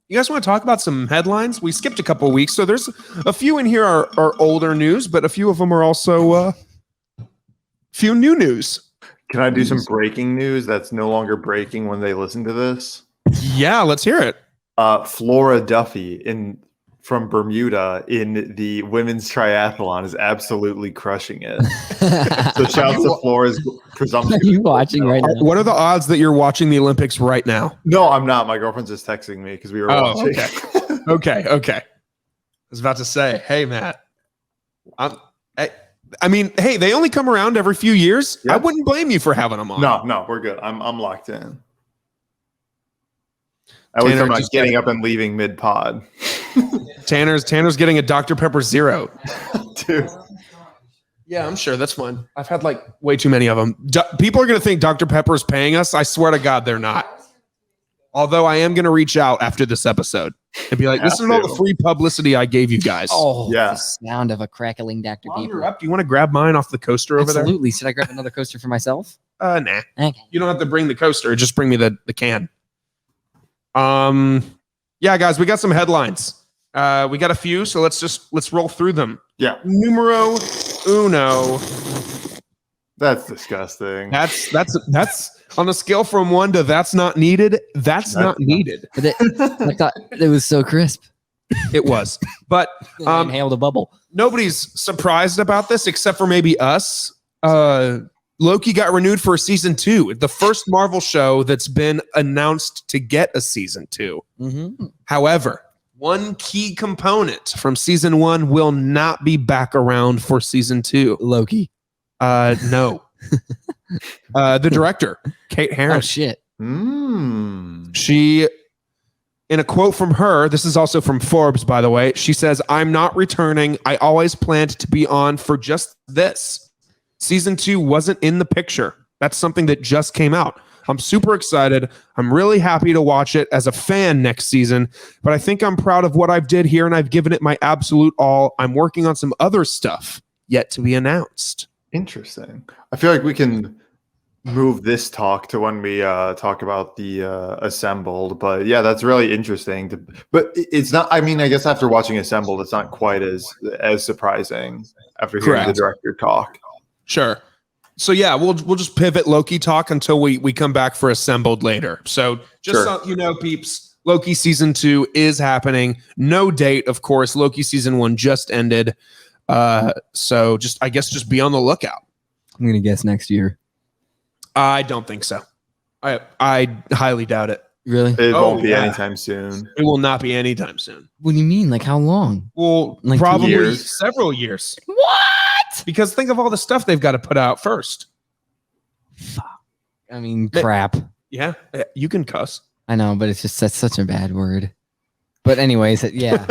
You guys want to talk about some headlines? We skipped a couple weeks, so there's a few in here are older news, but a few of them are also few new news. Can I do some breaking news that's no longer breaking when they listen to this? Yeah, let's hear it. Flora Duffy from Bermuda in the women's triathlon is absolutely crushing it. So shouts to Flora's presumption. Are you watching right now? What are the odds that you're watching the Olympics right now? No, I'm not. My girlfend's just texting me because we were watching. Okay. I was about to say, hey, Matt. I mean, hey, they only come around every few years. Yep. I wouldn't blame you for having them on. No, we're good. I'm locked in. I was talking about getting up and leaving mid-pod. Tanner's getting a Dr. Pepper Zero. Dude. Yeah, I'm sure. That's fine. I've had like way too many of them. People are going to think Dr. Pepper is paying us. I swear to God, they're not. Although I am going to reach out after this episode and be like, this is all the free publicity I gave you guys. Oh, yeah. The sound of a crackling Dr. While Pepper. you're up, do you want to grab mine off the coaster over there? Absolutely. Should I grab another coaster for myself? Nah. Okay. You don't have to bring the coaster. Just bring me the can. Yeah, guys, we got some headlines. We got a few, so let's roll through them. Yeah. Numero uno. That's disgusting. That's on a scale from 1 to that's not needed. That's not needed. I thought it was so crisp. It was, but I inhaled a bubble. Nobody's surprised about this except for maybe us. Loki got renewed for a season 2, the first Marvel show that's been announced to get a season 2. Mm-hmm. However, one key component from season 1 will not be back around for season 2. Loki. No. The director, Kate Herron. Oh, shit. She, in a quote from her, this is also from Forbes, by the way, she says, "I'm not returning. I always planned to be on for just this. Season 2 wasn't in the picture. That's something that just came out. I'm super excited. I'm really happy to watch it as a fan next season, but I think I'm proud of what I've did here and I've given it my absolute all. I'm working on some other stuff yet to be announced." Interesting. I feel like we can move this talk to when we talk about the Assembled, but yeah, that's really interesting. But it's not, I mean, I guess after watching Assembled, it's not quite as surprising after hearing the director talk. Sure. So yeah, we'll just pivot Loki talk until we come back for Assembled later. So just so you know, peeps, Loki season 2 is happening. No date, of course. Loki season 1 just ended. So I guess just be on the lookout. I'm gonna guess next year. I don't think so. I highly doubt it. Really? It won't be anytime soon. It will not be anytime soon. What do you mean? Like how long? Well, like probably several years. What? Because think of all the stuff they've got to put out first. Fuck. I mean, crap. Yeah, you can cuss. I know, but that's such a bad word. But anyways, yeah.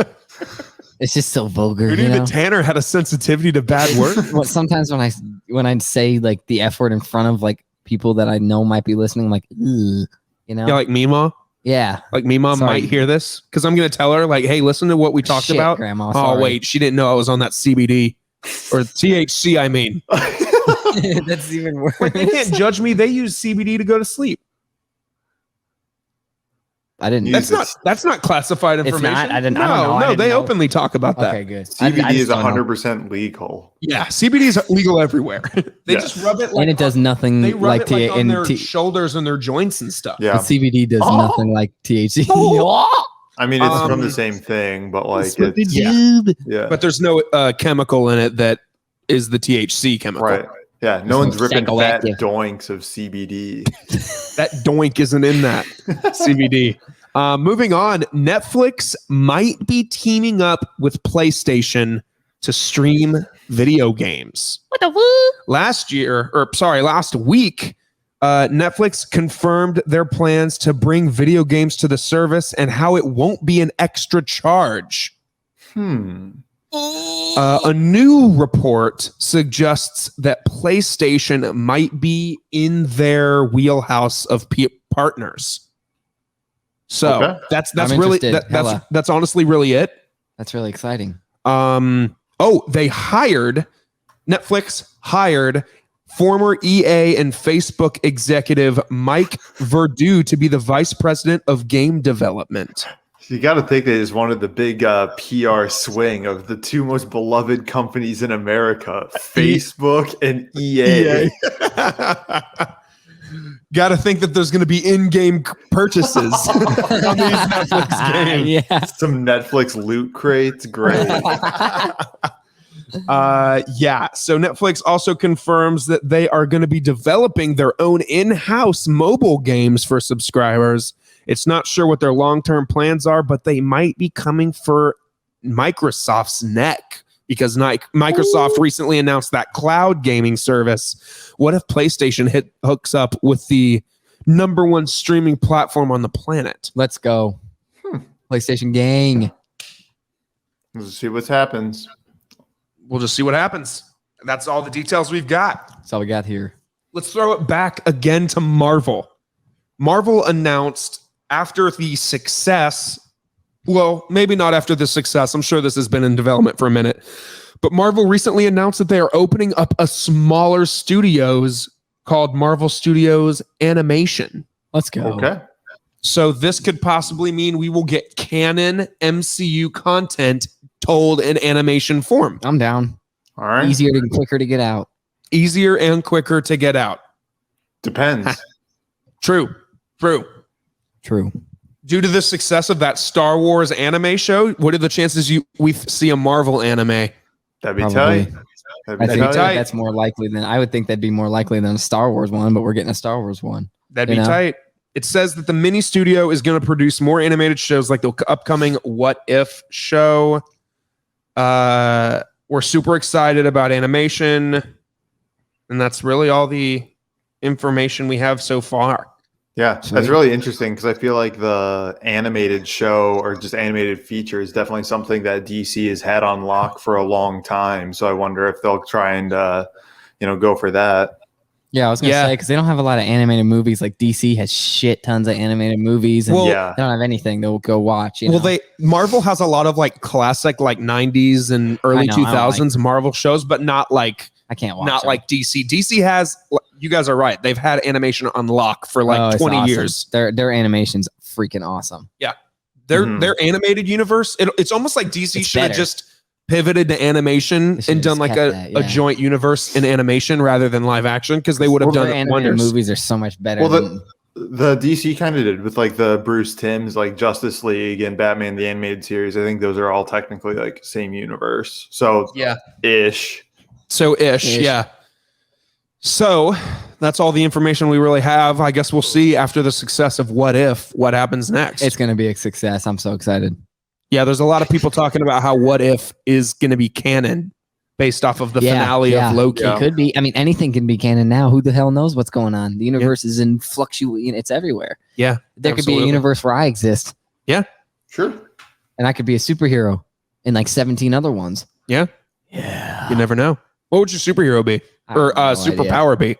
It's just so vulgar. Who knew that Tanner had a sensitivity to bad words? Well, sometimes when I say like the F word in front of like people that I know might be listening, I'm like, ugh, you know? Yeah, like Mima? Yeah. Like Mima might hear this because I'm going to tell her like, hey, listen to what we talked about. Grandma, oh, wait, she didn't know I was on that CBD or THC, I mean. That's even worse. Like, they can't judge me. They use CBD to go to sleep. I didn't. That's not classified information. It's not. I don't know. No, they openly talk about that. Okay, good. CBD is 100% legal. Yeah, CBD is legal everywhere. They just rub it, and it does nothing they rub like it on their shoulders and their joints and stuff. Yeah, the CBD does nothing like THC. I mean, it's from the same thing, but like, yeah. But there's no chemical in it that is the THC chemical. Right. Yeah, no one's ripping fat doinks of CBD. That doink isn't in that CBD. Moving on, Netflix might be teaming up with PlayStation to stream video games. What the fuck? Last week, Netflix confirmed their plans to bring video games to the service and how it won't be an extra charge. A new report suggests that PlayStation might be in their wheelhouse of partners. So that's really that's honestly really it. That's really exciting. Netflix hired former EA and Facebook executive Mike Verdu to be the vice president of game development. You got to think they just wanted the big PR swing of the two most beloved companies in America, Facebook and EA. Got to think that there's going to be in-game purchases on these Netflix games. Yeah. Some Netflix loot crates. Great. Yeah. So Netflix also confirms that they are going to be developing their own in-house mobile games for subscribers. It's not sure what their long-term plans are, but they might be coming for Microsoft's neck because Microsoft recently announced that cloud gaming service. What if PlayStation hooks up with the #1 streaming platform on the planet? Let's go. PlayStation gang. Let's see what happens. We'll just see what happens. That's all the details we've got. That's all we got here. Let's throw it back again to Marvel. Marvel announced after the success, well, maybe not after the success. I'm sure this has been in development for a minute. But Marvel recently announced that they are opening up a smaller studios called Marvel Studios Animation. Let's go. Okay. So this could possibly mean we will get canon MCU content told in animation form. I'm down. All right. Easier and quicker to get out. Easier and quicker to get out. Depends. True. True. Due to the success of that Star Wars anime show, what are the chances we see a Marvel anime? That'd be Probably. tight. I That'd be think tight. that's more likely than I would think that'd be more likely than a Star Wars one, but we're getting a Star Wars one. That'd be tight. It says that the mini studio is going to produce more animated shows like the upcoming What If show. We're super excited about animation. And that's really all the information we have so far. Yeah, that's really interesting because I feel like the animated show or just animated feature is definitely something that DC has had on lock for a long time. So I wonder if they'll try and, go for that. Yeah, I was going to say, because they don't have a lot of animated movies. Like DC has shit tons of animated movies. And Well, they don't have anything they'll go watch. You know? Marvel has a lot of like classic like 90s and early 2000s Marvel shows, but not like I can't watch. Not them. like DC. DC has. You guys are right. They've had animation on lock for like 20 awesome. years. Their animation's freaking awesome. Yeah, their animated universe. It's almost like DC should have just pivoted to animation and done like a joint universe in animation rather than live action because they would have done wonders. Movies are so much better. Well, the DC kind of did with like the Bruce Timms, like Justice League and Batman the Animated Series. I think those are all technically like same universe. So ish. Yeah. So that's all the information we really have. I guess we'll see after the success of What If, what happens next. It's going to be a success. I'm so excited. Yeah, there's a lot of people talking about how What If is going to be canon based off of the finale of Loki. It could be. I mean, anything can be canon now. Who the hell knows what's going on? The universe is in fluctuating. It's everywhere. Yeah. There could be a universe where I exist. Yeah. Sure. And I could be a superhero in like 17 other ones. Yeah. Yeah. You never know. What would your superhero be? Or superpower be?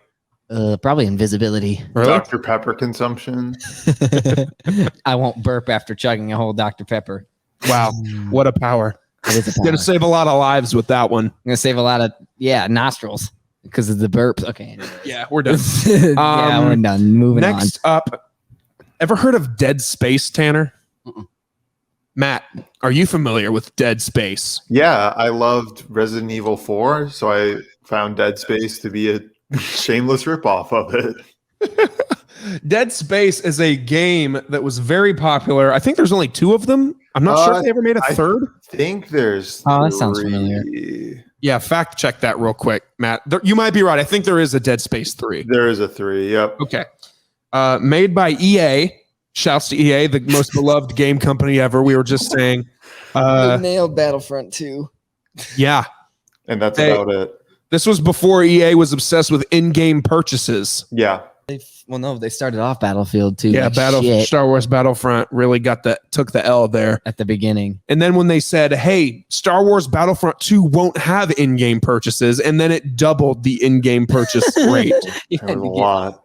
Probably invisibility. Really? Dr. Pepper consumption. I won't burp after chugging a whole Dr. Pepper. Wow. What a power. It is a power. Going to save a lot of lives with that one. I'm going to save a lot of, nostrils because of the burps. Okay. Anyways. Yeah, we're done. We're done. Moving on. Next up, ever heard of Dead Space, Tanner? Matt, are you familiar with Dead Space? Yeah, I loved Resident Evil 4, so I found Dead Space to be a shameless ripoff of it. Dead Space is a game that was very popular. I think there's only 2 of them. I'm not sure if they ever made a third. I think there's that sounds familiar. Yeah, fact check that real quick, Matt. You might be right. I think there is a Dead Space 3. There is a 3, yep. Okay. Made by EA. Shouts to EA, the most beloved game company ever. We were just saying. Nailed Battlefront 2. Yeah. And that's about it. This was before EA was obsessed with in-game purchases. Yeah. They started off Battlefield 2. Yeah, like Star Wars Battlefront really took the L there. At the beginning. And then when they said, hey, Star Wars Battlefront 2 won't have in-game purchases, and then it doubled the in-game purchase rate. You That had was to a get lot.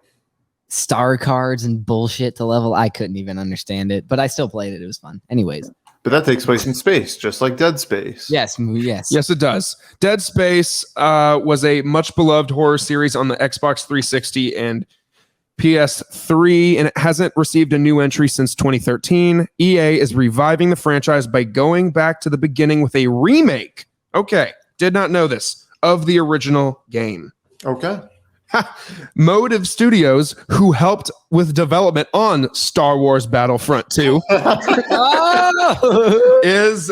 star cards and bullshit to level. I couldn't even understand it, but I still played it. It was fun. Anyways. But that takes place in space, just like Dead Space. Yes. Yes, it does. Dead Space was a much beloved horror series on the Xbox 360 and PS3, and it hasn't received a new entry since 2013. EA is reviving the franchise by going back to the beginning with a remake. Okay, did not know this, of the original game. Okay. Motive Studios, who helped with development on Star Wars Battlefront 2, is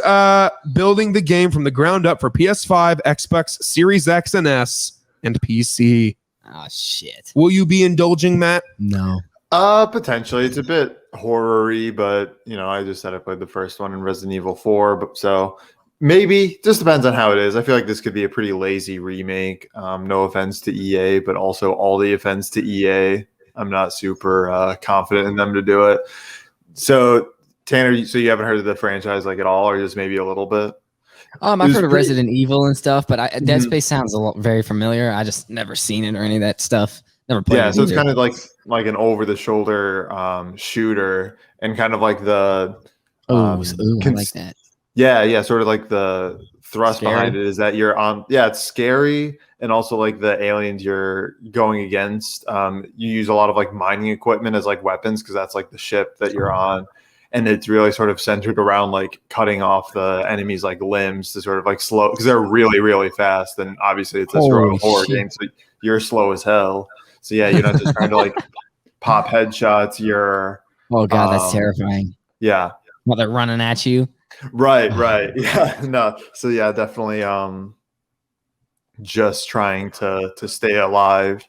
building the game from the ground up for PS5, Xbox Series X and S, and PC. Oh, shit. Will you be indulging, Matt? No. Potentially. It's a bit horror-y, but I just said I played the first one in Resident Evil 4, but so maybe. Just depends on how it is. I feel like this could be a pretty lazy remake. No offense to EA, but also all the offense to EA. I'm not super confident in them to do it. So Tanner, so you haven't heard of the franchise like at all, or just maybe a little bit? I've heard of Resident Evil and stuff, but Dead Space sounds very familiar. I just never seen it or any of that stuff. Never played it. Yeah, so it's kind of like an over-the-shoulder shooter, and kind of like the I like that. Yeah, sort of like the thrust Scary. behind it is that you're on. Yeah, it's scary, and also like the aliens you're going against. You use a lot of like mining equipment as like weapons because that's like the ship that you're on. And it's really sort of centered around like cutting off the enemy's like limbs to sort of like slow, because they're really, really fast. And obviously it's a horror game, so you're slow as hell. So yeah, you're not just trying to like pop headshots. You're Oh god, that's terrifying. Yeah. While they're running at you. Right. Yeah. No. So yeah, definitely just trying to stay alive.